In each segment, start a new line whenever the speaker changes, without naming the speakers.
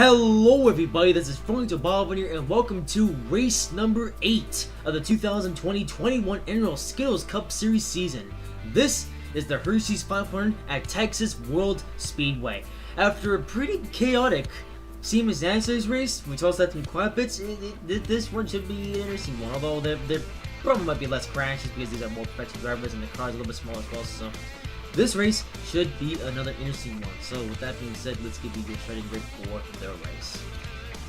Hello everybody, this is Bob here, and welcome to race number 8 of the 2020-21 NROL Skittles Cup Series season. This is the Hershey's 500 at Texas World Speedway. After a pretty chaotic Siemens Series race, we also had some quiet bits. This one should be an interesting one, although there probably might be less crashes because these are more professional drivers and the car's a little bit smaller as well, so this race should be another interesting one. So with that being said, let's give you your starting grid for the race.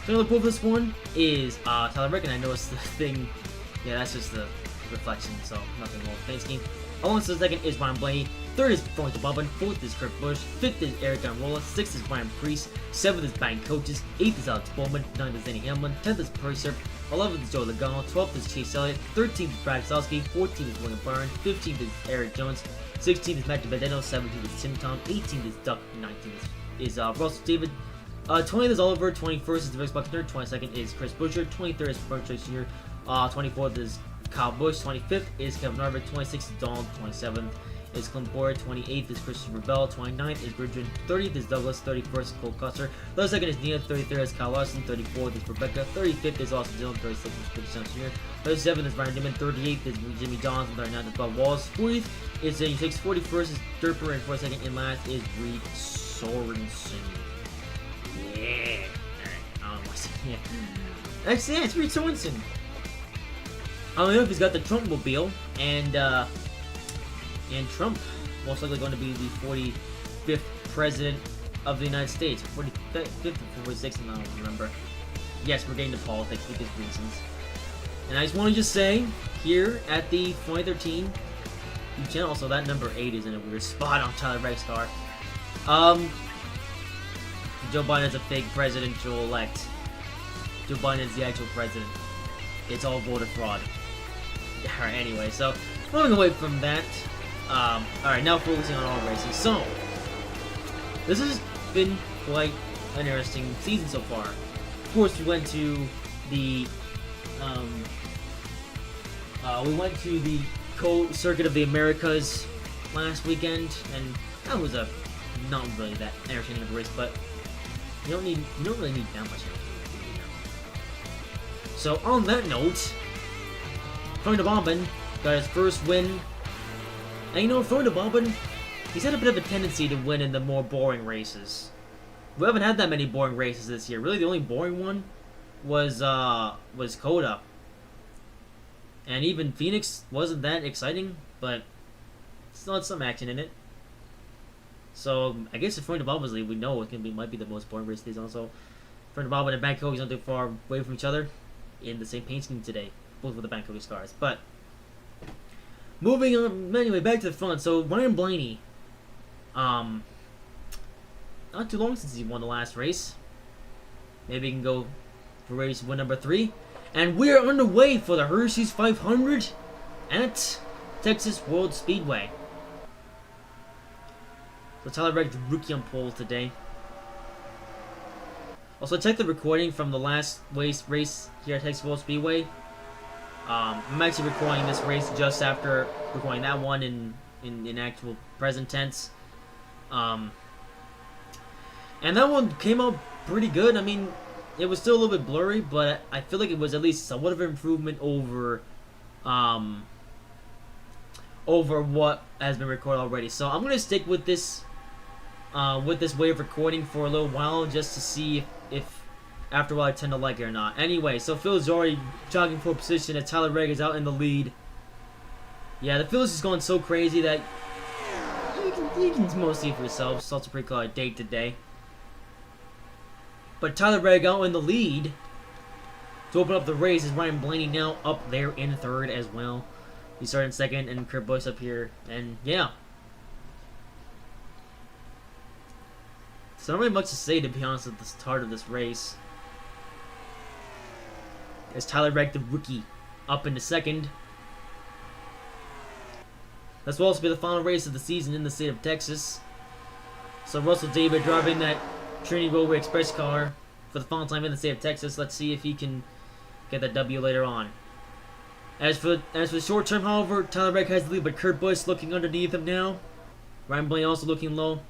So the pool for this one is Tyler Rick, and I noticed the thing, yeah, that's just the reflection, so nothing wrong with the paint scheme. Along to the second is Ryan Blaney, third is Frank Bobbin, fourth is Kurt Busch, fifth is Eric NROL, sixth is Brian Priest, seventh is Bank Coaches, eighth is Alex Bowman, ninth is Danny Hamlin, 10th is Purser, 11th is Joe Logano, 12th is Chase Elliott, 13th is Brad Keselowski, 14th is William Byron, 15th is Eric Jones, 16th is Matt DiBenedetto, 17th is Tim Tom, 18th is Duck, 19th is Russell David, 20th is Oliver, 21st is Rex Buckner, 22nd is Chris Buescher, 23rd is Bert Trace Jr., 24th is Kyle Busch, 25th is Kevin Harvick, 26th is Donald, 27th is Clint Boyer, 28th is Christopher Bell, 29th is Bridget, 30th is Douglas, 31st is Cole Custer, 32nd is Nia, 33rd is Kyle Larson, 34th is Rebecca, 35th is Austin Dillon, 36th is Chris Jones Jr., 37th is Ryan Dimon, 38th is Jimmy Johnson, 39th is Bob Walls, 40th is Daniel 41st is Derper, and 42nd and last is Reed Sorensen. Yeah. Alright, I don't know what's yeah. Actually, yeah, it's Reed Sorensen. I don't know if he's got the Trumpmobile, and Trump most likely going to be the 45th president of the United States. 45th or 46th, I don't remember. Yes, we're getting to politics because reasons. And I just want to just say, here at the 2013 YouTube channel, also that number 8 is in a weird spot on Tyler Regg's car. Joe Biden is a fake presidential elect. Joe Biden is the actual president. It's all voter fraud. Alright, anyway, so moving away from that. Alright, now focusing on all races. So, this has been quite an interesting season so far. Of course, we went to the Circuit of the Americas last weekend, and that was a not really that entertaining of a race, but you don't really need that much entertainment, you know. So on that note, Frank Bobbin got his first win. And you know, Frank Bobbin, he's had a bit of a tendency to win in the more boring races. We haven't had that many boring races this year. Really, the only boring one was Coda. And even Phoenix wasn't that exciting, but still had some action in it. So I guess if Frank Bobbin's lead, we know it might be the most boring race of these. Also, Frank Bobbin and Bank not too far away from each other in the same paint scheme today, both with the Bank cars. But moving on, anyway, back to the front. So Ryan Blaney, not too long since he won the last race. Maybe he can go for race win number 3. And we're underway for the Hershey's 500 at Texas World Speedway. So Tyler Reddick, the rookie on pole today. Also, check the recording from the last race here at Texas World Speedway. I'm actually recording this race just after recording that one in actual present tense. And that one came out pretty good. I mean, it was still a little bit blurry, but I feel like it was at least somewhat of an improvement over what has been recorded already. So I'm gonna stick with this way of recording for a little while, just to see if after a while I tend to like it or not. Anyway, so Phil's already jogging for position as Tyler Reddick is out in the lead. Yeah, the Phil's is going so crazy that you can mostly see for yourself. It's also pretty cool day to day. But Tyler Reddick out in the lead to open up the race is Ryan Blaney now up there in third as well. He started in second, and Kurt Busch up here, and yeah. So not really much to say, to be honest, at the start of this race. As Tyler Reddick, the rookie, up into second. This will also be the final race of the season in the state of Texas. So Russell David driving that Trinity Roadway Express car for the final time in the state of Texas. Let's see if he can get that W later on. As for the short term, however, Tyler Reddick has the lead, but Kurt Busch looking underneath him now. Ryan Blaney also looking low.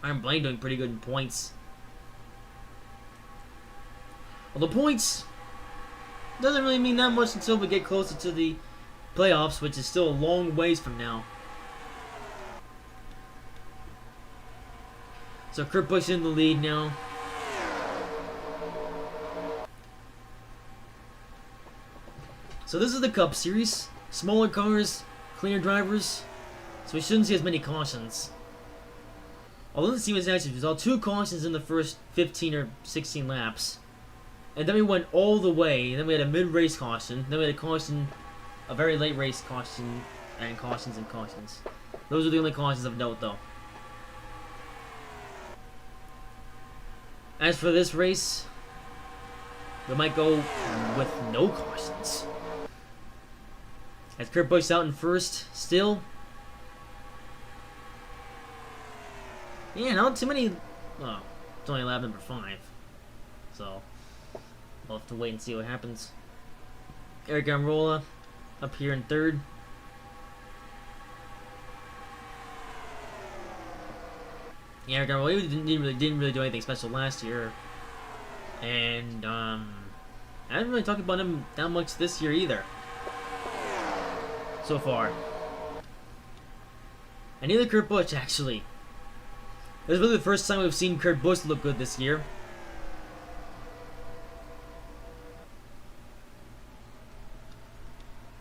Ryan Blaney doing pretty good in points. Well, the points doesn't really mean that much until we get closer to the playoffs, which is still a long ways from now. So Kurt Busch in the lead now. So this is the Cup Series. Smaller cars, cleaner drivers, so we shouldn't see as many cautions. Although the team was actually, we saw 2 cautions in the first 15 or 16 laps. And then we went all the way, and then we had a mid-race caution, then we had a caution, a very late race caution, and cautions and cautions. Those are the only cautions of note, though. As for this race, we might go with no cautions. As Kurt Busch out in first, still. Yeah, not too many. Oh, it's only lap number 5. So, we'll have to wait and see what happens. Eric Almirola up here in third. Yeah, Eric Almirola didn't really do anything special last year. And, I haven't really talked about him that much this year either. So far. And neither Kurt Busch, actually. This is really the first time we've seen Kurt Busch look good this year.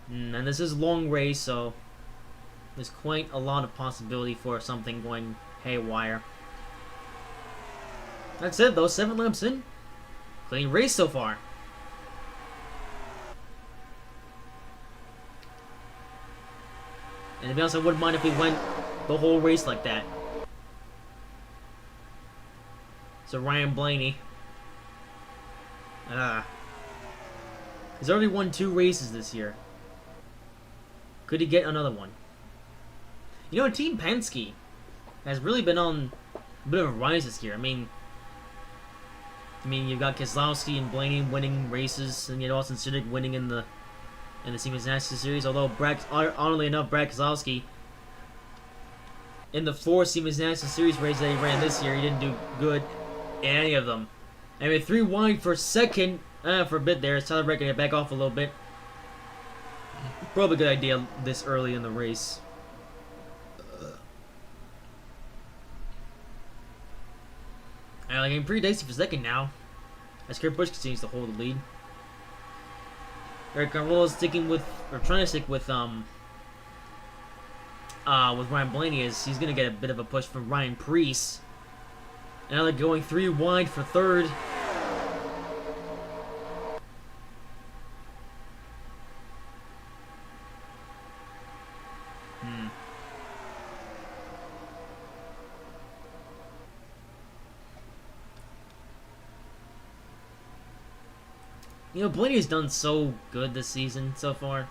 And this is a long race, so there's quite a lot of possibility for something going haywire. That's it, though. 7 laps in. Clean race so far. And to be honest, I wouldn't mind if we went the whole race like that. So Ryan Blaney. He's already won 2 races this year. Could he get another one? You know, Team Penske has really been on a bit of a rise this year. I mean, you've got Keselowski and Blaney winning races, and you had Austin Cindric winning in the Siemens National Series. Although, oddly enough, Brad Keselowski, in the 4 Siemens National Series races that he ran this year, he didn't do good in any of them. I mean, 3 wide for second for a bit there. Tyler Reddick to back off a little bit. Probably a good idea this early in the race. I'm getting pretty dicey for second now, as Kurt Busch continues to hold the lead. Eric Almirola is sticking with, or trying to stick with Ryan Blaney, as he's gonna get a bit of a push from Ryan Preece. And now they're going 3 wide for third. You know, Blaney has done so good this season so far.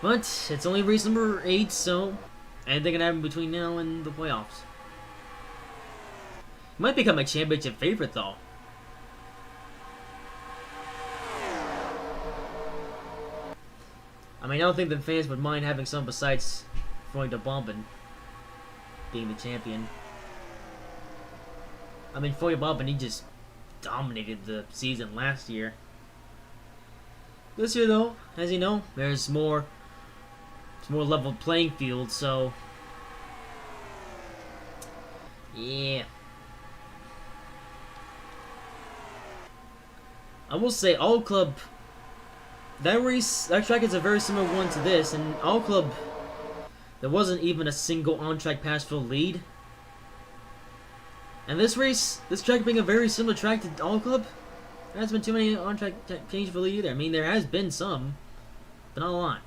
But it's only race number 8, so anything can happen between now and the playoffs. He might become a championship favorite, though. I mean, I don't think the fans would mind having someone besides Freund de Bomben being the champion. I mean, Freund de Bomben, he just dominated the season last year. This year, though, as you know, there's more level playing field, so yeah. I will say, All Club, that track is a very similar one to this, and All Club, there wasn't even a single on-track pass for the lead. And this track being a very similar track to All Club, there hasn't been too many on-track changes for the lead either. I mean, there has been some, but not a lot.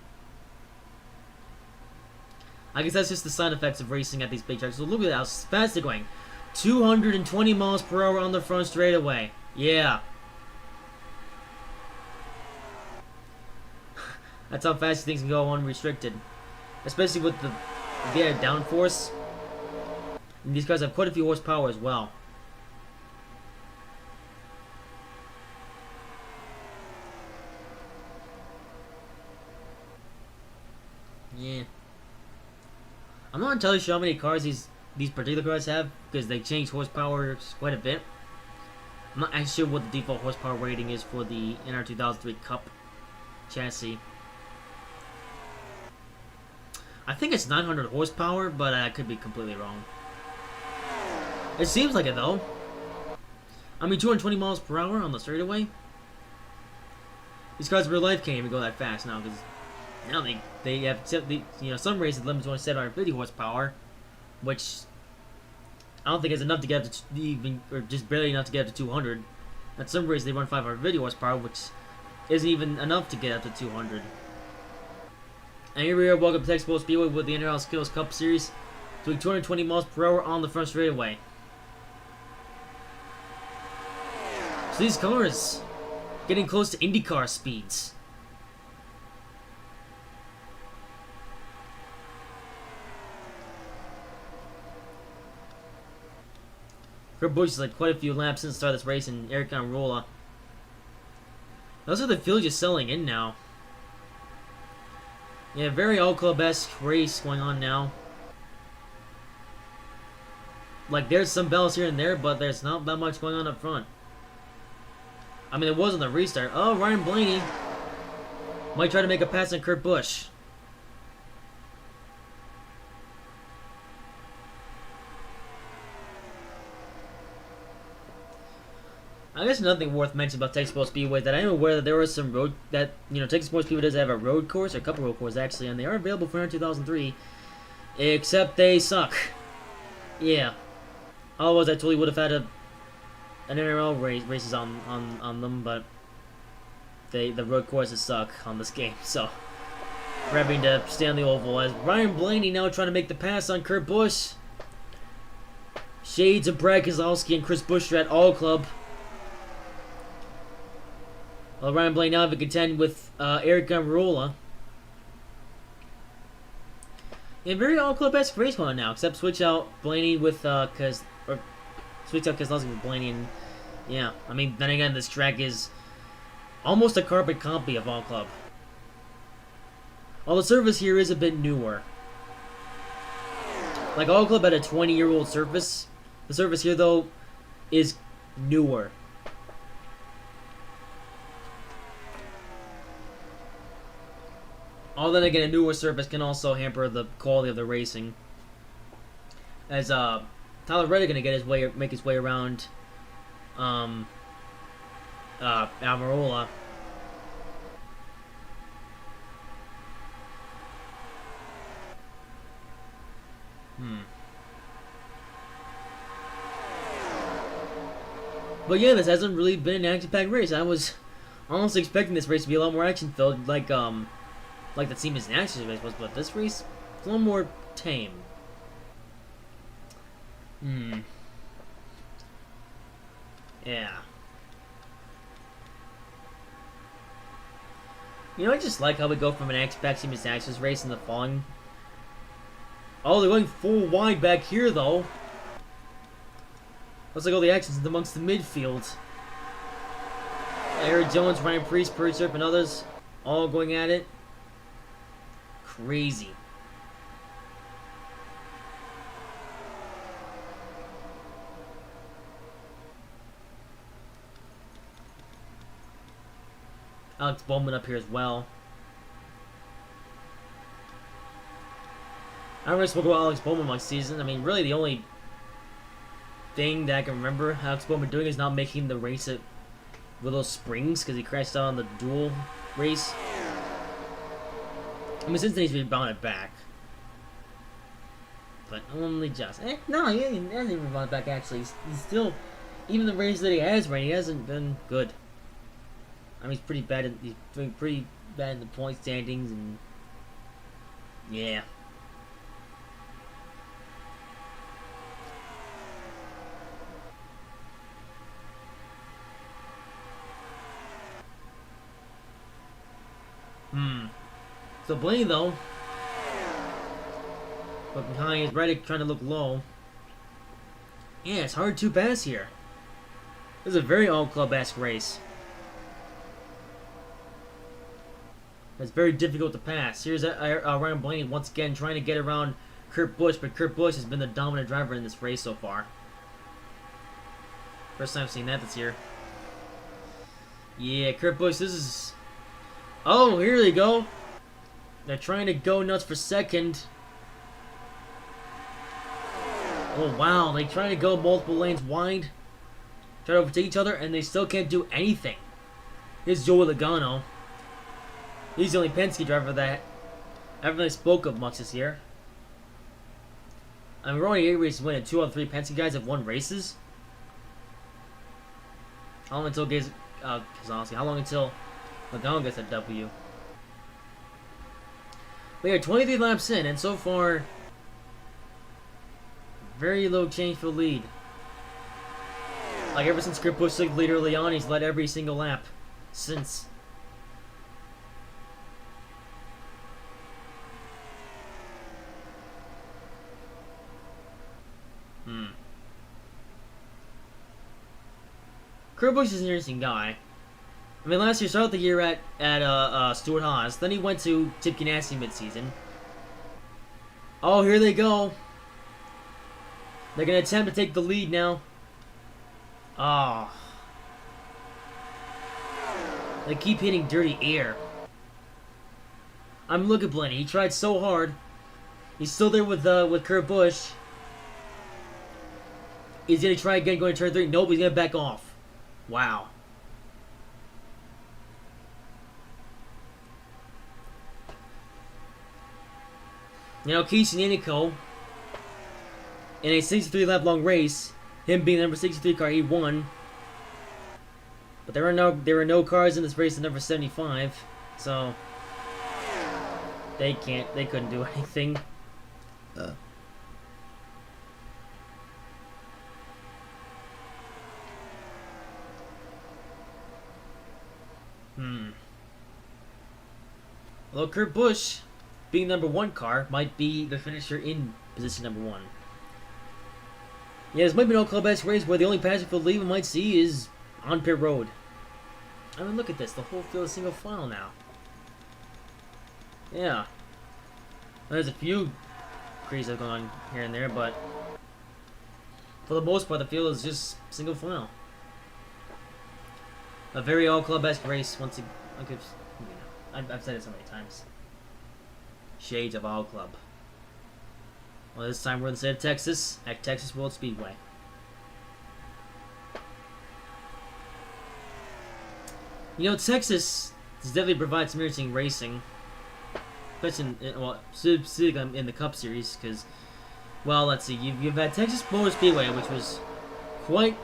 I guess that's just the side effects of racing at these big tracks. So look at how fast they're going. 220 miles per hour on the front straightaway. Yeah. That's how fast things can go unrestricted. Especially with the downforce. And these cars have quite a few horsepower as well. Yeah. I'm not entirely sure how many cars these particular cars have, because they change horsepower quite a bit. I'm not actually sure what the default horsepower rating is for the NR 2003 Cup chassis. I think it's 900 horsepower, but I could be completely wrong. It seems like it though. I mean, 220 miles per hour on the straightaway. These cars in real life can't even go that fast now, because now they have some races limits only 750 horsepower, which I don't think is enough to get up to even, or just barely enough to get up to 200. At some races they run 550 horsepower, which isn't even enough to get up to 200. And here we are, welcome to Expo Speedway with the NROL Skittles Cup Series, doing 220 miles per hour on the front straightaway. So these cars getting close to IndyCar speeds. Kurt Busch has led quite a few laps since the start of this race, and Eric NROL. Those are the field just selling in now. Yeah, very all club-esque race going on now. Like, there's some bells here and there, but there's not that much going on up front. I mean, it was on the restart. Oh, Ryan Blaney might try to make a pass on Kurt Busch. I guess nothing worth mentioning about Texas Sports Speedway that I am aware that there was some road that Texas Sports Speedway does have a road course, or a couple road courses actually, and they are available for 2003, except they suck. Yeah, otherwise I totally would have had an NRL races on them, but the road courses suck on this game, so we're having to stay on the oval. As Ryan Blaney now trying to make the pass on Kurt Busch. Shades of Brad Keselowski and Chris Buescher at All Club. Well, Ryan Blaney now have a contend with Eric NROL. A very all club-esque race going on now, except switch out Blaney with switch out Keselowski with Blaney, and yeah, I mean, then again, this track is almost a carbon copy of All Club. While the surface here is a bit newer. Like, All Club had a 20-year-old surface. The surface here, though, is newer. Although, then again, a newer surface can also hamper the quality of the racing. As Tyler Reddick gonna make his way around Almirola. But yeah, this hasn't really been an action-packed race. I was honestly expecting this race to be a lot more action-filled, like the Siemens and Axis race was, but this race is a little more tame. Yeah. I just like how we go from an action-packed Siemens Axis race in the following. Oh, they're going full wide back here, though. Looks like all the action's amongst the midfield. Eric Jones, Ryan Preece, Purserp, and others all going at it. Crazy. Alex Bowman up here as well. I don't really spoke about Alex Bowman last season. I mean, really the only thing that I can remember Alex Bowman doing is not making the race at Willow Springs because he crashed out on the dual race. I mean, since then he's rebounded back. But only just. No, he hasn't even rebounded back, actually. He's still, even the race that he has ran, he hasn't been good. I mean, he's pretty bad. He's doing pretty bad in the point standings, and yeah. So Blaney, though, but behind is Reddick trying to look low. Yeah, it's hard to pass here. This is a very all-club-esque race. It's very difficult to pass. Here's Ryan Blaney once again trying to get around Kurt Busch, but Kurt Busch has been the dominant driver in this race so far. First time I've seen that this year. Yeah, Kurt Busch, this is... Oh, here they go. They're trying to go nuts for second. Oh, wow. They trying to go multiple lanes wide. Try to overtake each other, and they still can't do anything. Here's Joey Logano. He's the only Penske driver that I haven't really spoke of much this year. I mean, we're only 8 races winning. 2 out of 3 Penske guys have won races. How long until Keselowski? How long until Logano gets a W? We are 23 laps in, and so far, very low change for lead. Like ever since Kurt Busch took the lead early on, he's led every single lap since. Kurt Busch is an interesting guy. I mean, last year started the year at Stewart Haas. Then he went to Chip Ganassi midseason. Oh, here they go. They're gonna attempt to take the lead now. Oh. They keep hitting dirty air. I'm looking at Blenny. He tried so hard. He's still there with Kurt Busch. He's gonna try again, going to turn 3. Nope, he's gonna back off. Wow. Now, Casey Nanico, in a 63 lap long race, him being the number 63 car, he won. But there were no cars in this race at number 75, so they couldn't do anything. Although Kurt Busch, being number 1 car, might be the finisher in position number 1. Yeah, this might be an all club S race where the only passenger field lead we might see is on pit road. I mean, look at this. The whole field is single file now. Yeah. There's a few creases going on here and there, but for the most part, the field is just single file. A very all club S race. Once again, I've said it so many times. Shades of all club. Well, this time we're in the state of Texas at Texas World Speedway. You know, Texas definitely provides some interesting racing, especially in the Cup Series, because, well, let's see, you've had Texas Motor Speedway, which was quite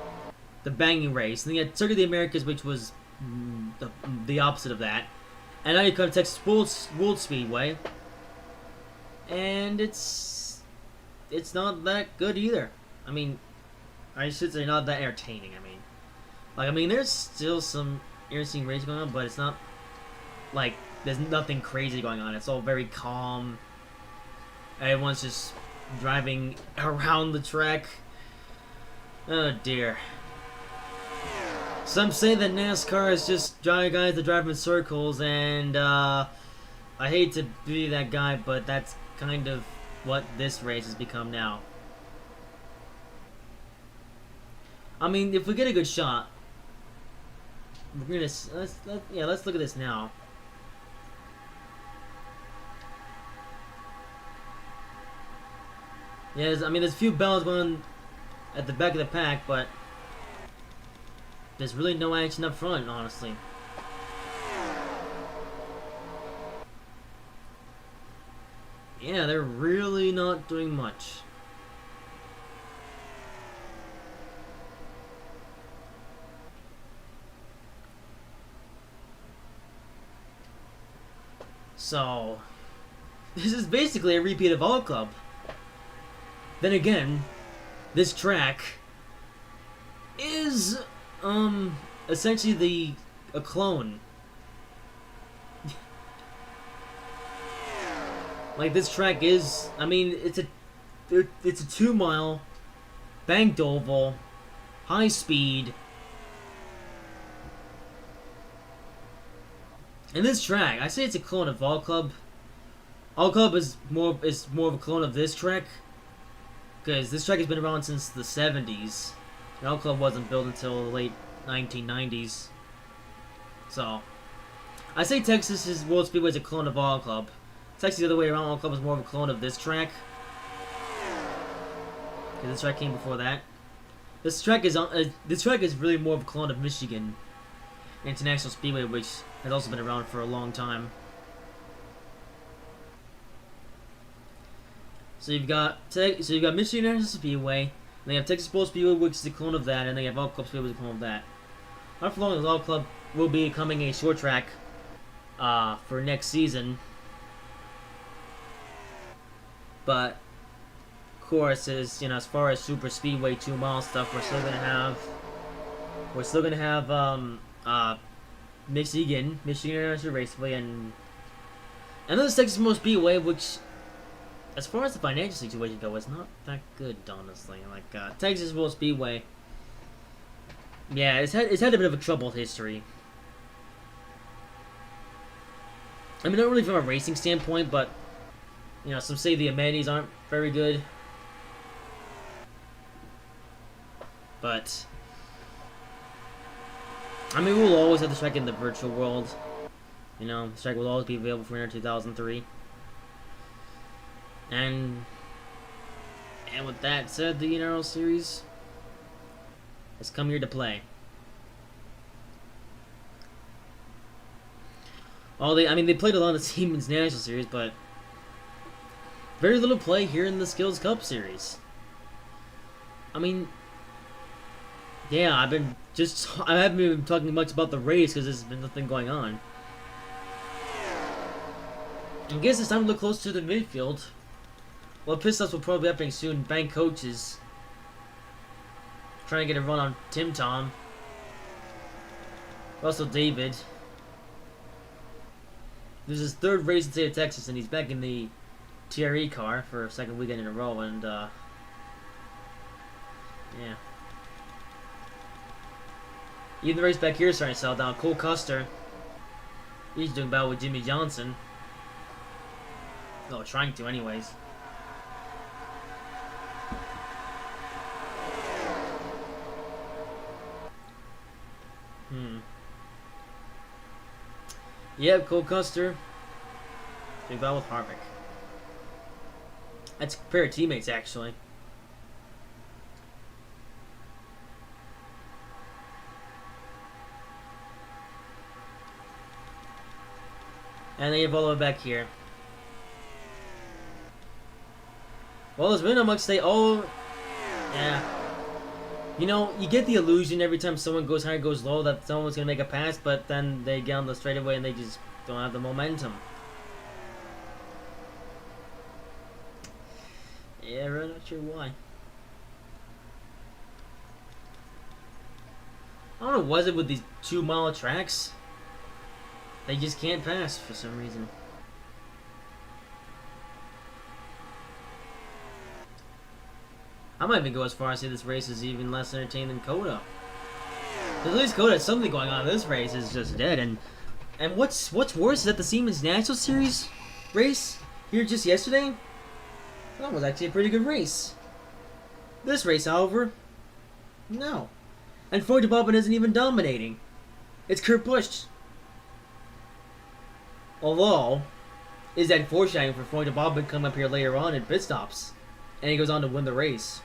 the banging race, and then you had Circuit of the Americas, which was the opposite of that, and now you come to Texas World Speedway, and it's not that good either. I mean, I should say not that entertaining. I mean, there's still some interesting racing going on, but it's not like there's nothing crazy going on. It's all very calm. Everyone's just driving around the track. Oh dear. Some say that NASCAR is just giant guys that drive in circles, and I hate to be that guy, but that's kind of what this race has become now. I mean, if we get a good shot, we're gonna let's look at this now. Yeah, I mean, there's a few battles going on at the back of the pack, but there's really no action up front, honestly. Yeah, they're really not doing much. So, this is basically a repeat of All Club. Then again, this track is essentially a clone. Like, this track is, I mean, it's a 2-mile banked oval, high speed. And this track, I say it's a clone of All Club. All Club is more of a clone of this track, because this track has been around since the 70s. NROL Club wasn't built until the late 1990s. So, I say Texas World Speedway is a clone of All Club. It's actually the other way around. All Club is more of a clone of this track. Because this track came before that. This track is really more of a clone of Michigan International Speedway, which has also been around for a long time. So you've got Michigan International Speedway, and then you have Texas World Speedway, which is a clone of that, and then you have All Club Speedway, which is a clone of that. Not for long, as All Club will be becoming a short track for next season. But of course, as far as super speedway 2 mile stuff, we're still gonna have Michigan International Raceway, and then the Texas Motor Speedway, which, as far as the financial situation goes, is not that good, honestly. Like Texas World Speedway, yeah, it's had a bit of a troubled history. I mean, not really from a racing standpoint, but some say the amenities aren't very good. But I mean, we'll always have the track in the virtual world. The track will always be available for Winter 2003. And with that said, the NROL series has come here to play. They played a lot of the Siemens National Series, but very little play here in the Skittles Cup Series. I mean, yeah, I haven't been talking much about the race because there's been nothing going on. I guess it's time to look close to the midfield. Well, pit stops will probably be happening soon. Bank coaches trying to get a run on Tim Tom. Russell David. This is his 3rd race in the state of Texas, and he's back in the TRE car for a 2nd weekend in a row, and yeah. Even the race back here is starting to settle down. Cole Custer, he's doing battle with Jimmy Johnson. Oh, trying to anyways. Yep, Cole Custer doing battle with Harvick. That's a pair of teammates, actually. And then you have all the way back here. Well, there's really not much to say. Oh, yeah. You get the illusion every time someone goes high, goes low, that someone's going to make a pass, but then they get on the straightaway and they just don't have the momentum. Yeah, really not sure why. I don't know, was it with these 2 mile tracks? They just can't pass for some reason. I might even go as far as to say this race is even less entertaining than Coda. At least Coda has something going on. This race is just dead. And what's worse is that the Siemens National Series race here just yesterday, that was actually a pretty good race. This race, however, no. And Floyd Bobbin isn't even dominating. It's Kurt Busch. Although, is that foreshadowing for Floyd Bobbin come up here later on in pit stops, and he goes on to win the race.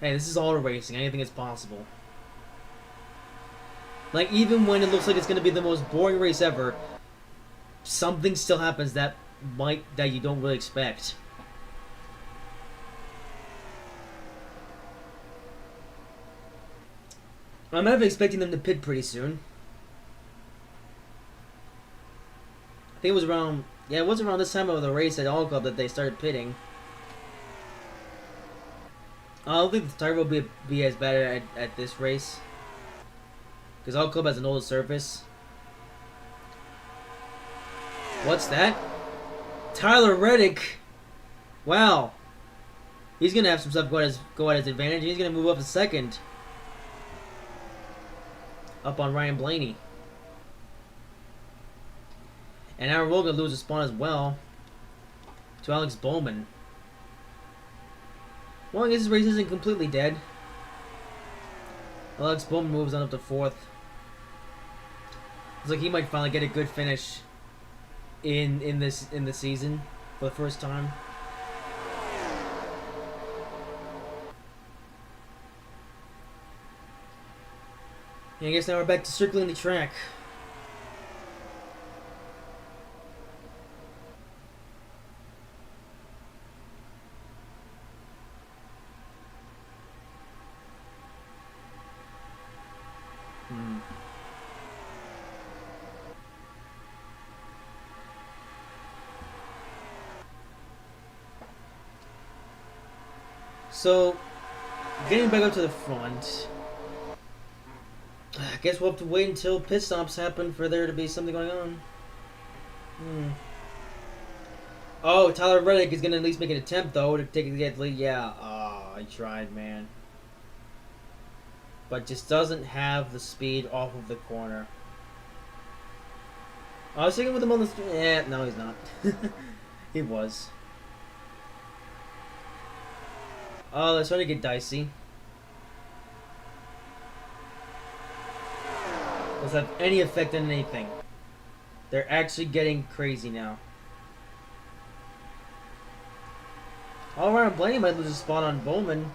Hey, this is auto racing. Anything is possible. Like, even when it looks like it's going to be the most boring race ever, something still happens that you don't really expect. I'm not expecting them to pit pretty soon. I think it was around, yeah, it was around this time of the race at All Club that they started pitting. I don't think the tire will be as bad at this race, because All Club has an older surface. What's that? Tyler Reddick. Wow. He's gonna have some stuff go at his advantage. He's gonna move up to second, up on Ryan Blaney. And Aaron Roll gonna lose a spot as well to Alex Bowman. Well, I guess this race isn't completely dead. Alex Bowman moves on up to 4th. Looks like he might finally get a good finish in the season for the first time. And I guess now we're back to circling the track. So, getting back up to the front, I guess we'll have to wait until pit stops happen for there to be something going on. Oh, Tyler Reddick is going to at least make an attempt, though, to get the lead. Yeah, I tried, man. But just doesn't have the speed off of the corner. I was thinking with him on the... Yeah, no, he's not. He was. Oh, they're starting to get dicey. Does have any effect on anything. They're actually getting crazy now. All around, Blaney might lose a spot on Bowman.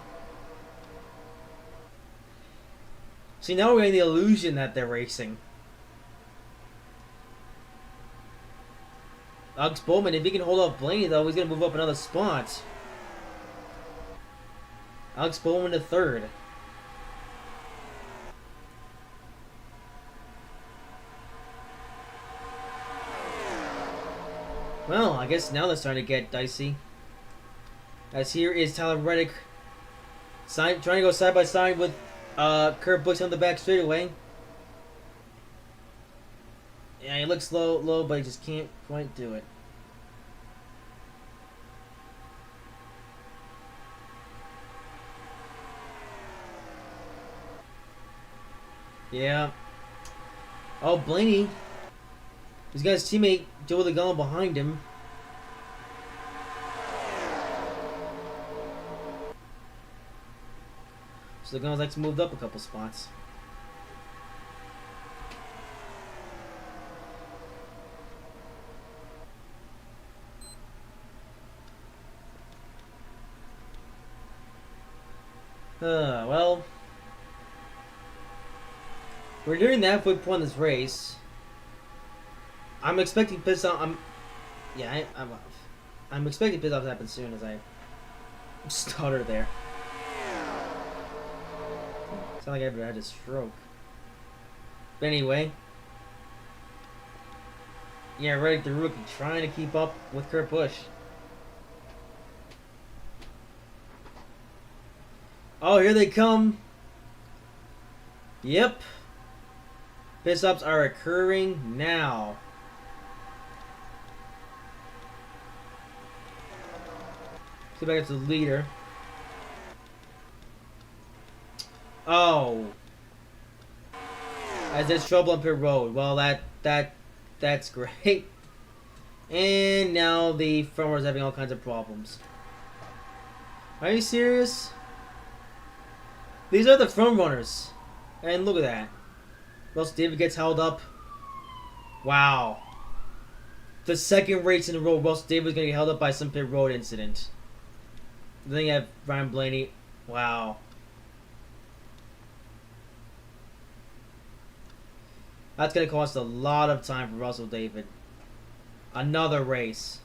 See, now we're getting the illusion that they're racing. Alex Bowman, if he can hold off Blaney, though, he's going to move up another spot. Alex Bowman to 3rd. Well, I guess now they're starting to get dicey. As here is Tyler Reddick trying to go side by side with Kurt Busch on the back straightaway. Yeah, he looks low, but he just can't quite do it. Yeah. Oh, Blaney. He's got his teammate Joe Logano behind him. So Logano's actually moved up a couple spots. Well, we're nearing the halfway point of this race. I'm expecting pit stop. I'm expecting pit stops to happen soon as I stutter there. Sound like I ever had a stroke. But anyway, yeah, Reddick the rookie trying to keep up with Kurt Busch. Oh, here they come. Yep. Pit stops are occurring now. Let's get back up to the leader. Oh. As there's trouble on pit road. Well, that's great. And now the front runner's having all kinds of problems. Are you serious? These are the front runners. And look at that. Russell David gets held up. Wow. The second race in a row, Russell David's going to get held up by some pit road incident. Then you have Ryan Blaney. Wow. That's going to cost a lot of time for Russell David. Another race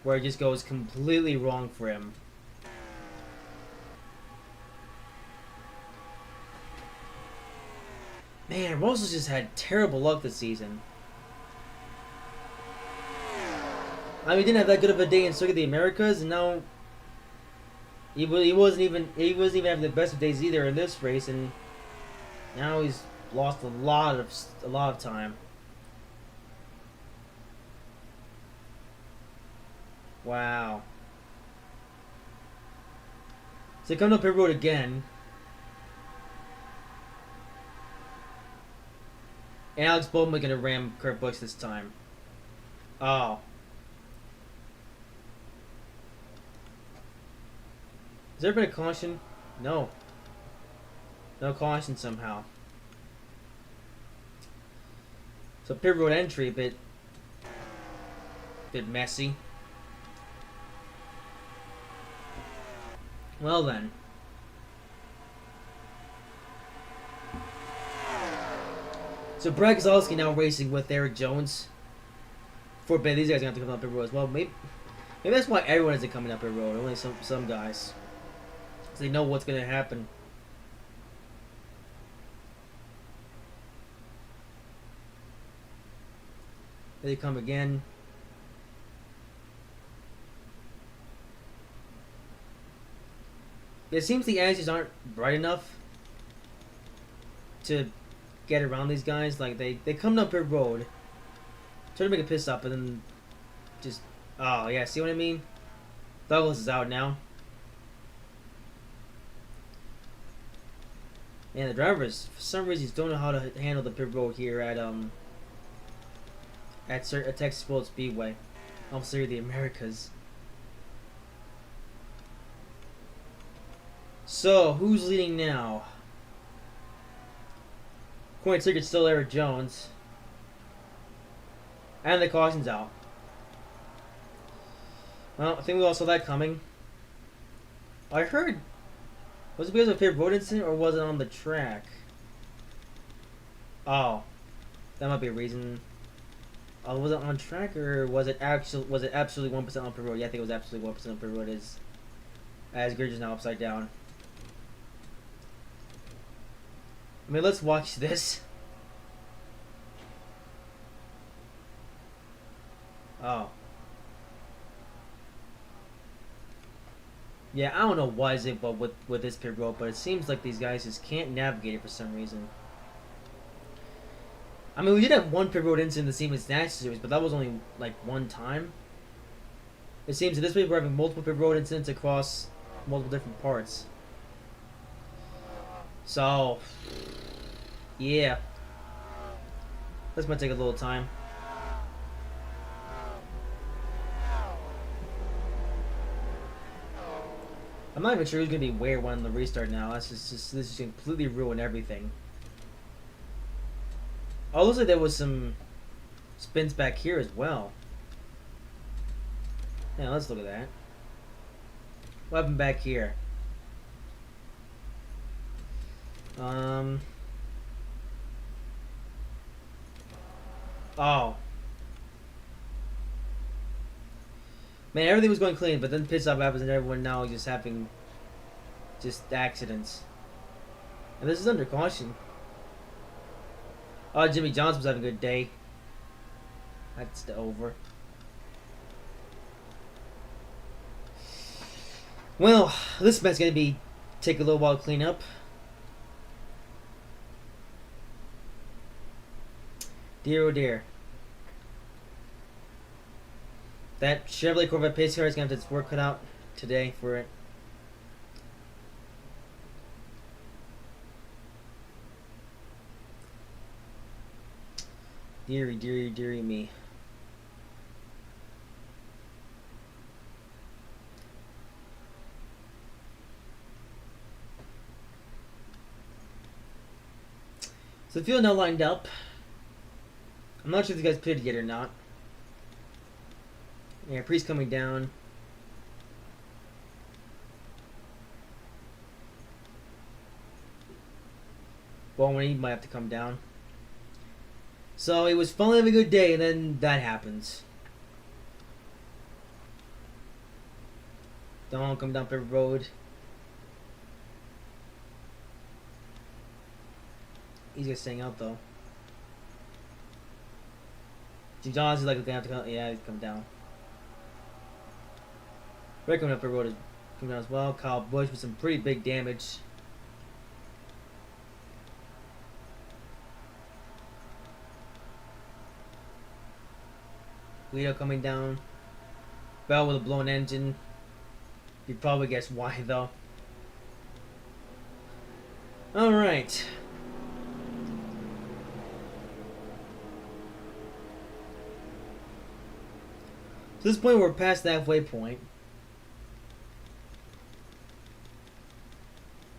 where it just goes completely wrong for him. Man, Russell's just had terrible luck this season. I mean, he didn't have that good of a day in Circuit of the Americas, and now he wasn't even having the best of days either in this race, and now he's lost a lot of time. Wow. So they come up pit road again. And Alex Bowman gonna ram Kurt Busch this time. Oh. Has there been a caution? No. No caution somehow. So pit road entry, bit messy. Well then. So Brad Keselowski now racing with Eric Jones. For bit, these guys are going to have to come up pit road as well. Maybe that's why everyone isn't coming up pit road. Only some guys. So they know what's going to happen. There they come again. It seems the edges aren't bright enough to get around these guys. Like they come down pit road, try to make a pit stop, and then just oh yeah, see what I mean? Douglas is out now. And the drivers, for some reason, don't know how to handle the pit road here at Texas World Speedway. Obviously, the Americas. So, who's leading now? According to ticket, still Eric Jones. And the caution's out. Well, I think we all saw that coming. I heard... Was it because of a pit road incident, or was it on the track? Oh. That might be a reason. Was it on track, or was it absolutely 1% on pit road? Yeah, I think it was absolutely 1% on pit road, as Gridge is now upside down. I mean, let's watch this. Oh. Yeah, I don't know why is it, but with this pit road, but it seems like these guys just can't navigate it for some reason. I mean, we did have one pit road incident in the Siemens Nash series, but that was only like one time. It seems that this week we're having multiple pit road incidents across multiple different parts. So, yeah. This might take a little time. I'm not even sure who's gonna be where when the restart now. This is completely ruin everything. Oh, looks like there was some spins back here as well. Yeah, let's look at that. What happened back here? Oh. Man, everything was going clean, but then pit stop happens and everyone now is just having just accidents. And this is under caution. Oh, Jimmy Johnson was having a good day. That's over. Well, this match's gonna take a little while to clean up. Dear oh dear. That Chevrolet Corvette pace car is going to have its work cut out today for it. Deary, deary, deary me. So the field now lined up. I'm not sure if these guys pitted yet or not. Yeah, Priest coming down. Bowman, he might have to come down. So it was finally having a good day, and then that happens. Don't come down pit road. He's just staying out though. Jim Johns is like gonna have to come. Yeah, he's come down. Red coming up the road is coming down as well. Kyle Busch with some pretty big damage. Guido coming down. Bell with a blown engine. You'd probably guess why though. Alright. So at this point we're past the halfway point.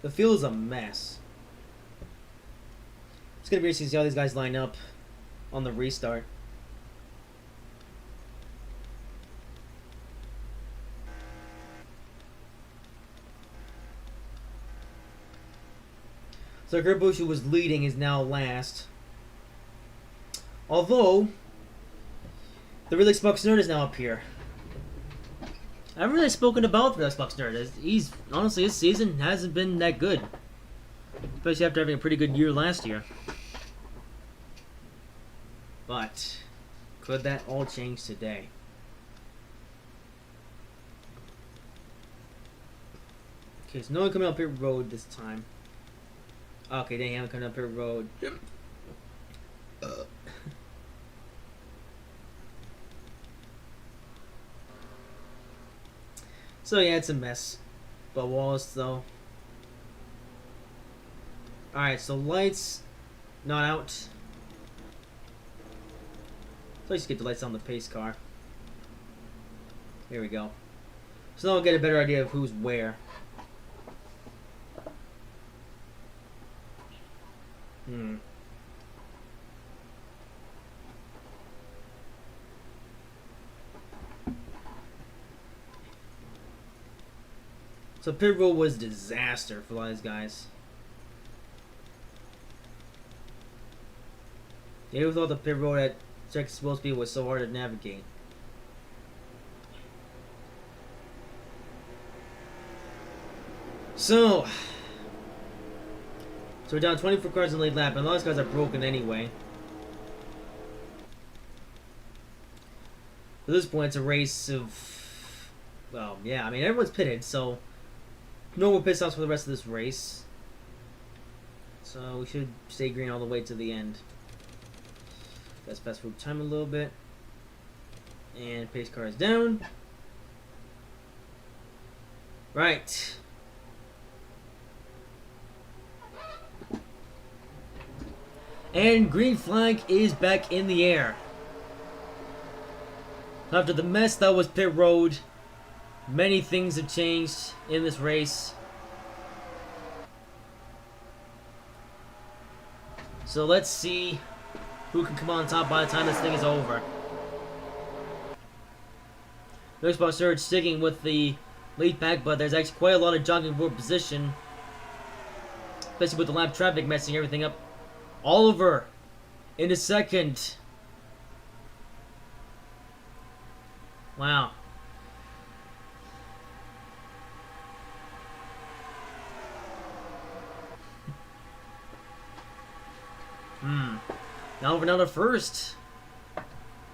The field is a mess. It's gonna be interesting to see how these guys line up on the restart. So Kurt Busch, who was leading, is now last. Although, the Relix Bucks Nerd is now up here. I haven't really spoken about the Relix Bucks Nerd. He's, honestly, his season hasn't been that good. Especially after having a pretty good year last year. But, could that all change today? Okay, so no one coming up pit road this time. Okay, they haven't come up pit road. Yep. So yeah, it's a mess. But Wallace though. Alright, so lights not out. So let's get the lights on the pace car. Here we go. So now we'll get a better idea of who's where. So pit road was a disaster for a lot of these guys. Who thought the pit road at Czech Speed was so hard to navigate? So we're down 24 cars in the lead lap, and a lot of these cars are broken anyway. At this point, it's a race of, well, yeah, I mean, everyone's pitted, so no more pit stops for the rest of this race. So we should stay green all the way to the end. Let's fast forward time a little bit. And pace car is down. Right. And green flag is back in the air. After the mess that was pit road, many things have changed in this race. So let's see who can come on top by the time this thing is over. Next spot Surge sticking with the lead pack, but there's actually quite a lot of jogging for position. Especially with the lap traffic messing everything up. Oliver in a second. Wow. Now over another first.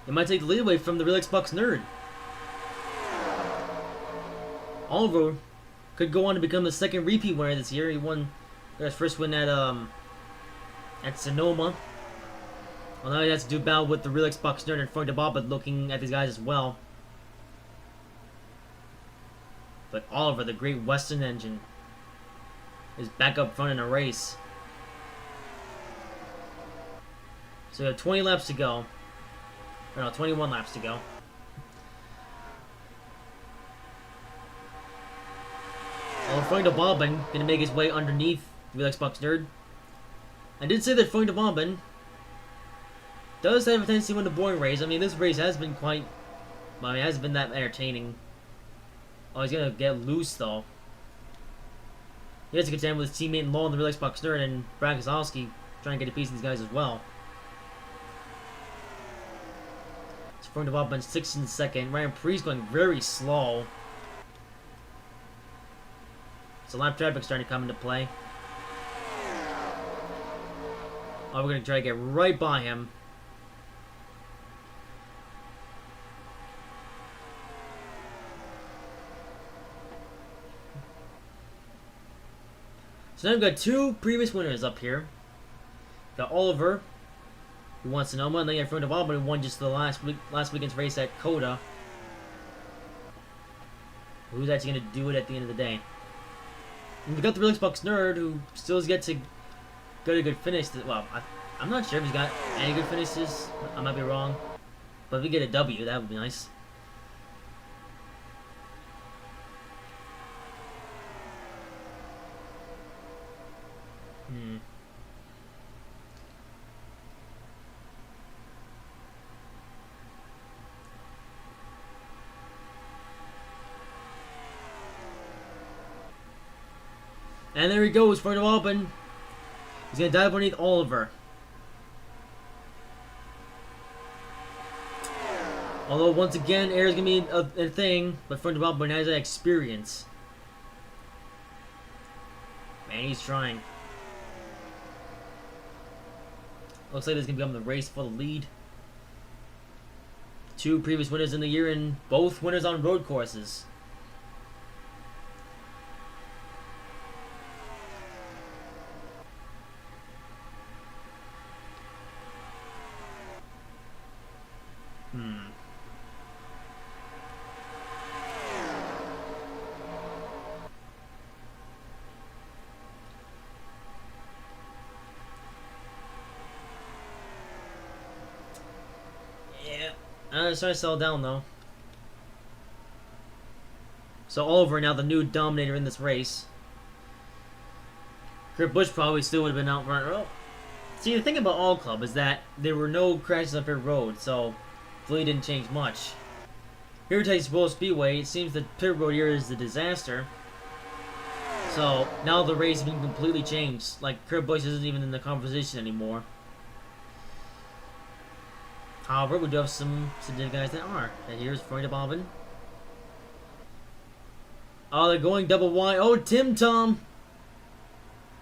It might take the lead away from the Real Xbox Nerd. Oliver could go on to become the second repeat winner this year. He won his first win at Sonoma. Well, now he has to do battle with the Real Xbox Nerd and Frank DeBob, but looking at these guys as well. But Oliver, the Great Western Engine, is back up front in a race. So we have 20 laps to go. Or no, 21 laps to go. Well, Frank DeBobbin gonna make his way underneath the Xbox Nerd. I did say that Frank DeBobbin does have a tendency to win the boring race. I mean, this race has been quite... well, I mean, it hasn't been that entertaining. Oh, he's gonna get loose, though. He has to contend with his teammate Law and the Real Xbox Nerd, and Brad Kozlowski trying to get a piece of these guys as well. So Frank DeBobbin 6th and 2nd. Ryan Preece going very slow. So lap traffic starting to come into play. Oh, we're going to try to get right by him. So now we've got two previous winners up here. Got Oliver, who won Sonoma, and then you have Frank DeBobbin, who won just the last weekend's race at Coda. Who's actually going to do it at the end of the day? And we got the Real Xbox Nerd, who still has yet to get a good finish. Well, I'm not sure if he's got any good finishes. I might be wrong. But if we get a W, that would be nice. Hmm. And there he goes for the open. He's gonna dive underneath Oliver. Although once again, air is gonna be a thing, but for the open has that experience. Man, he's trying. Looks like this is gonna become the race for the lead. Two previous winners in the year, and both winners on road courses. Yeah. I'm starting to settle down though. So Oliver now the new dominator in this race. Kurt Busch probably still would have been out front. Well, see, the thing about All Club is that there were no crashes on pit road, so the lead didn't change much. Here at Texas Speedway, it seems that pit road here is a disaster. So now the race has been completely changed. Like Kurt Busch isn't even in the conversation anymore. However, we do have some significant guys that are. And here's Freunde Bobbin. Oh, they're going double wide. Oh, Tim Tom.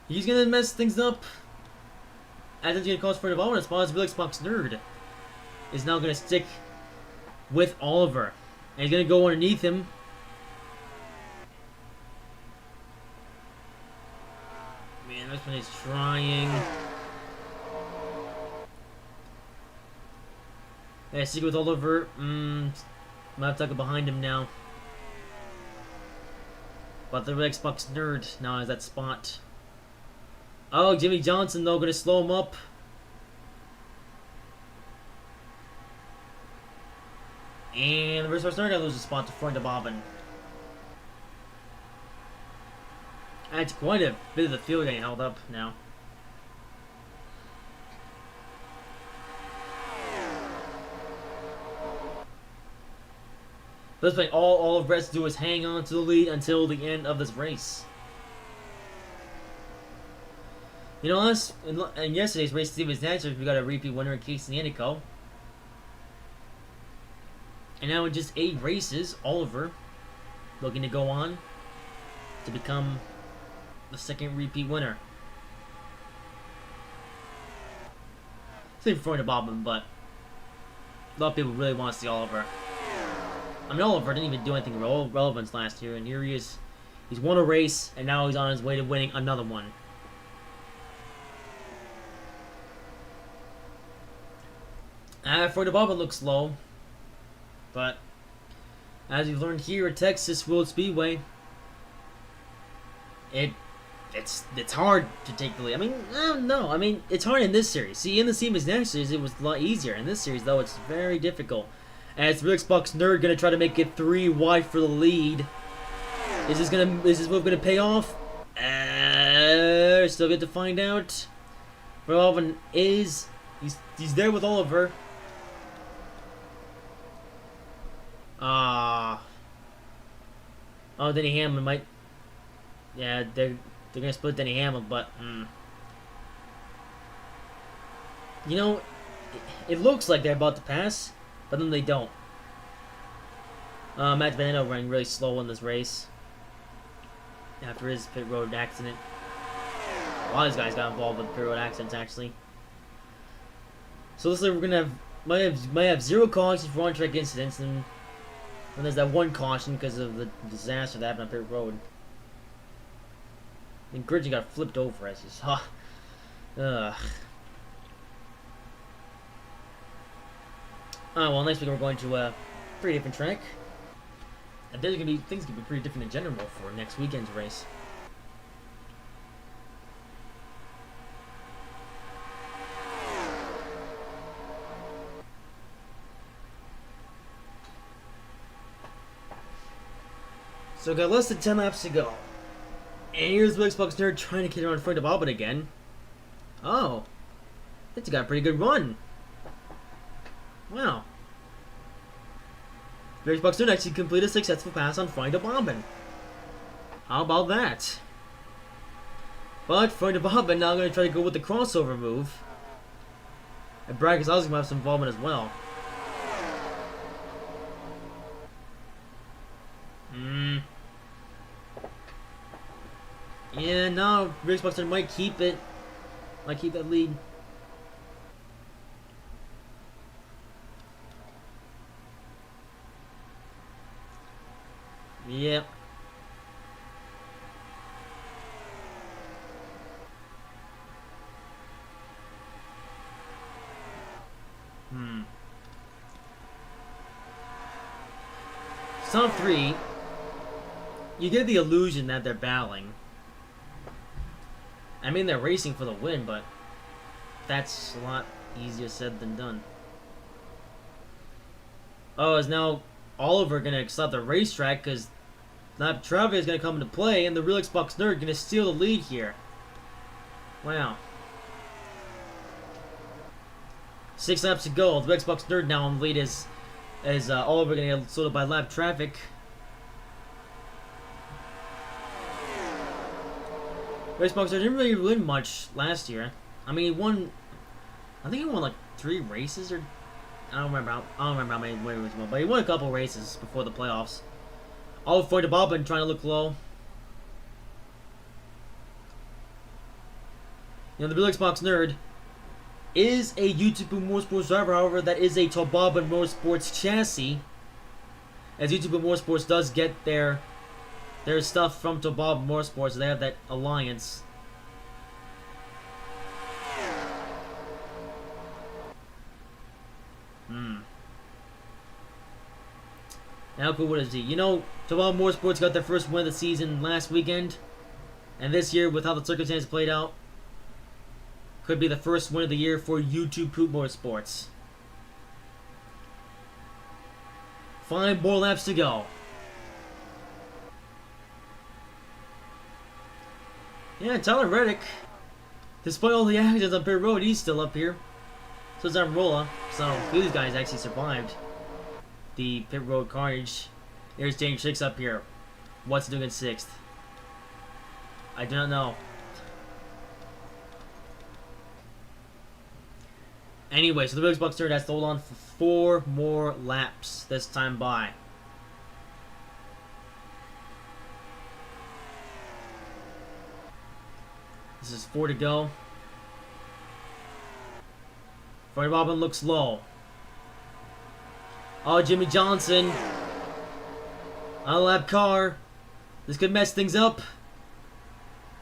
He's gonna mess things up. As it's gonna cause Freunde Bobbin, as far as Xbox Nerd is now gonna stick with Oliver. And he's gonna go underneath him. Man, this one is trying. Yeah, secret with Oliver. Might have to go behind him now. But the Xbox Nerd now has that spot. Oh, Jimmy Johnson though gonna slow him up. And the Xbox Nerd gonna lose a spot to Freunde Bobbin. That's quite a bit of the field getting held up now. Looks like all of Brett's do is hang on to the lead until the end of this race. You know, in yesterday's race, Steven's Naturals, we got a repeat winner in Casey Anico. And now in just 8 races, Oliver looking to go on to become the second repeat winner. Same for Freunde Bobbin, but a lot of people really want to see Oliver. I mean, Oliver didn't even do anything relevant last year, and here he is. He's won a race, and now he's on his way to winning another one. Freunde Bobbin looks low, but as we've learned here at Texas World Speedway, it's hard to take the lead. I mean, no, I mean it's hard in this series. See, in the Siemens next series, it was a lot easier. In this series, though, it's very difficult. As the Xbox Nerd gonna try to make it 3 wide for the lead. Is this move gonna pay off? Still get to find out. Verhoeven he's there with Oliver. Oh, Denny Hamlin might. Yeah, they're gonna split Denny Hamlin, but you know, it looks like they're about to pass. But then they don't. Matt Vanno running really slow in this race after his pit road accident. A lot of these guys got involved with pit road accidents, actually. So looks like we're gonna might have 0 cautions for on-track incidents, and there's that 1 caution because of the disaster that happened on pit road. And Gridget got flipped over as he saw. Well, next week we're going to a pretty different track. And things gonna be pretty different in general for next weekend's race. So we got less than 10 laps to go. And here's the Xbox nerd trying to get around Freund of Bobbin again. Oh. It's got a pretty good run. Wow. The Xbox nerd actually completed a successful pass on Freund of Bobbin. How about that? But Freund of Bobbin now going to try to go with the crossover move. And Brad is also going to have some involvement as well. Yeah, no, Xbox nerd might keep it. Might keep that lead. Yep. Song 3, you get the illusion that they're battling. I mean, they're racing for the win, but that's a lot easier said than done. Oh, is now Oliver gonna stop the racetrack because now Trevor is gonna come into play, and the real Xbox nerd gonna steal the lead here. Wow. 6 laps to go. The Xbox nerd now in the lead as Oliver gonna get sorted by lap traffic. Xbox nerd didn't really win much last year. I mean, he won. I think he won like 3 races, or I don't remember how many wins he won, but he won a couple races before the playoffs. All for the Bobbin trying to look low. You know, the real Xbox nerd is a YouTube Motorsports driver, however, that is a Tobobbin Motorsports chassis. As YouTube Motorsports does get their stuff from Tobobbin Motorsports, so they have that alliance. How cool would it be? You know, Tobobbin Motorsports got their first win of the season last weekend, and this year, with how the circumstances played out, could be the first win of the year for YouTube Motorsports. 5 more laps to go. Yeah, Tyler Reddick, despite all the accidents on pit road, he's still up here. So is NROL. So these guys actually survived the pit road carnage. There's Dane 6 up here. What's he doing in 6th? I do not know. Anyway, so the Xbox nerd has to hold on for 4 more laps this time by. This is 4 to go. Freund of Bobbin looks low. Oh, Jimmy Johnson. On a lap car. This could mess things up.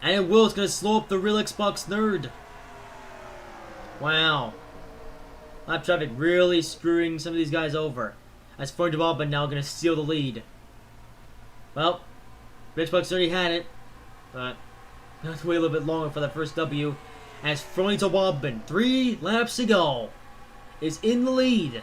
And it will. It's going to slow up the real Xbox nerd. Wow. Lap traffic really screwing some of these guys over. As Freund of Bobbin now going to steal the lead. Well, Xbox already had it. But we have to wait a little bit longer for that first W. As Freund of Bobbin, 3 laps to go, is in the lead.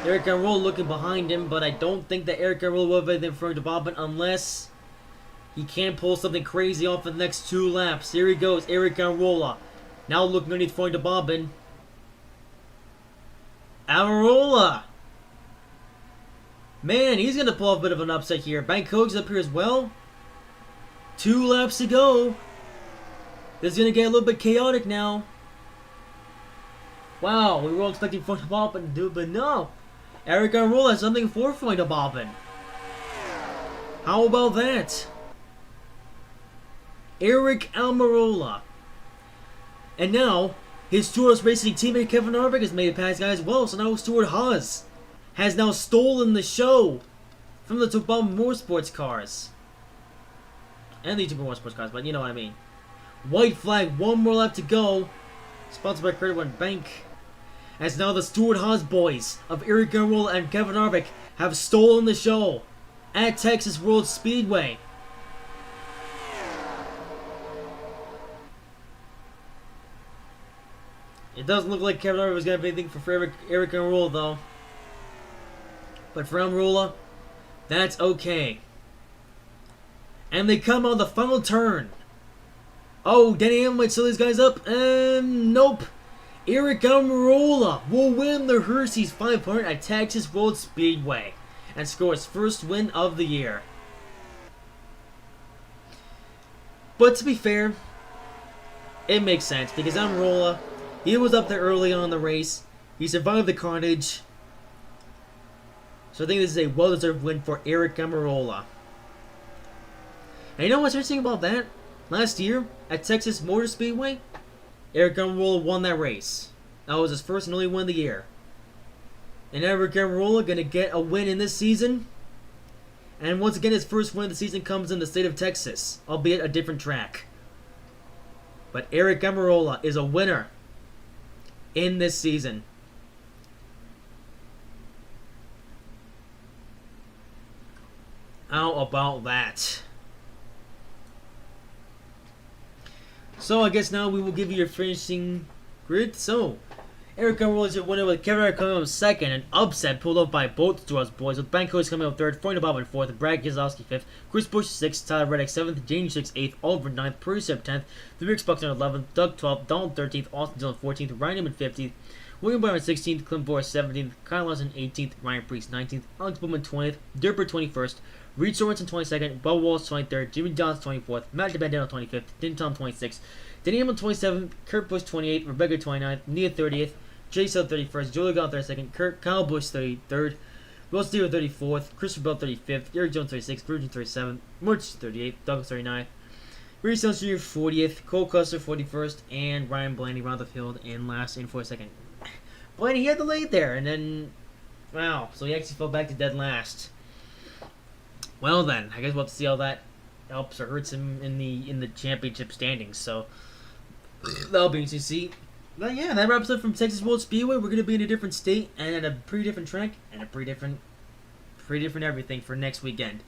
Eric NROL looking behind him, but I don't think that Eric NROL will have anything for Freund of Bobbin unless he can pull something crazy off in the next 2 laps. Here he goes, Eric NROL. Now looking underneath Freund of Bobbin. NROL! Man, he's going to pull off a bit of an upset here. Bank Hoag's up here as well. 2 laps to go. This is going to get a little bit chaotic now. Wow, we were all expecting Freund of Bobbin to do it, but no. Eric NROL has something for Freund of Bobbin. How about that? Eric Almirola. And now, his Stewart Racing teammate Kevin Harvick has made a pass guy as well, so now Stewart Haas has now stolen the show from the Tobobbin Motorsports cars. And the YouTube Motorsports cars, but you know what I mean. White flag, 1 more lap to go. Sponsored by Credit One Bank. As now the Stewart Haas boys of Eric NROL and Kevin Harvick have stolen the show at Texas World Speedway. It doesn't look like Kevin Harvick was going to have anything for Eric NROL though. But for NROL, that's okay. And they come on the final turn. Oh, Denny Hamlin might seal these guys up? Nope. Eric Almirola will win the Hershey's 500 at Texas World Speedway and score his first win of the year. But to be fair, it makes sense because Almirola, he was up there early on in the race. He survived the carnage. So I think this is a well-deserved win for Eric Almirola. And you know what's interesting about that? Last year, at Texas Motor Speedway, Eric Almirola won that race. That was his first and only win of the year. And Eric Almirola going to get a win in this season. And once again, his first win of the season comes in the state of Texas, albeit a different track. But Eric Almirola is a winner in this season. How about that? So I guess now we will give you your finishing grid. So Eric Almirola is your winner with Kevin Harvick coming up second. An upset pulled up by both Stewart boys with Ben Coates coming up third, Freund Bob in fourth, Brad Keselowski fifth, Chris Busch sixth, Tyler Reddick seventh, James 6th, 8th, Oliver 9th, Perry 10th, the Rick Buckner 11th, Doug 12th, Donald 13th, Austin Dillon 14th, Ryan Newman 15th, William Byron 16th, Clint Boyer 17th, Kyle Larson 18th, Ryan Preece 19th, Alex Bowman 20th, Derber 21st, Reed Sorensen 22nd, Bubba Wallace 23rd, Jimmy Johnson 24th, Matt DiBenedetto 25th, Tim Tom 26th, Denny Hamlin 27th, Kurt Busch 28th, Rebecca 29th, Nia 30th, Jay Sell 31st, Joey Gall 32nd, Kyle Busch 33rd, Will Steele 34th, Christopher Bell 35th, Eric Jones 36th, Virgin 37th, Merch 38th, Douglas 39th, Reed Jones Jr. 40th, Cole Custer 41st, and Ryan Blaney round the field in last in 42nd. Blaney, he had the lead there, and then, wow, so he actually fell back to dead last. Well then, I guess we'll have to see how that helps or hurts him in the championship standings. So that'll be interesting to see. But yeah, that wraps up from Texas World Speedway. We're gonna be in a different state and at a pretty different track and a pretty different everything for next weekend.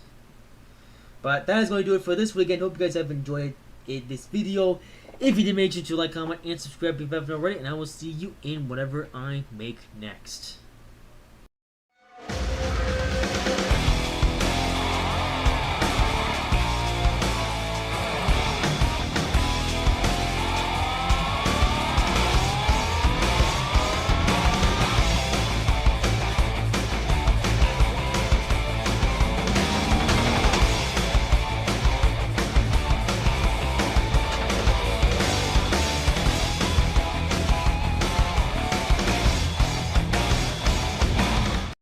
But that is going to do it for this weekend. Hope you guys have enjoyed this video. If you did, make sure to like, comment, and subscribe if you haven't already. And I will see you in whatever I make next.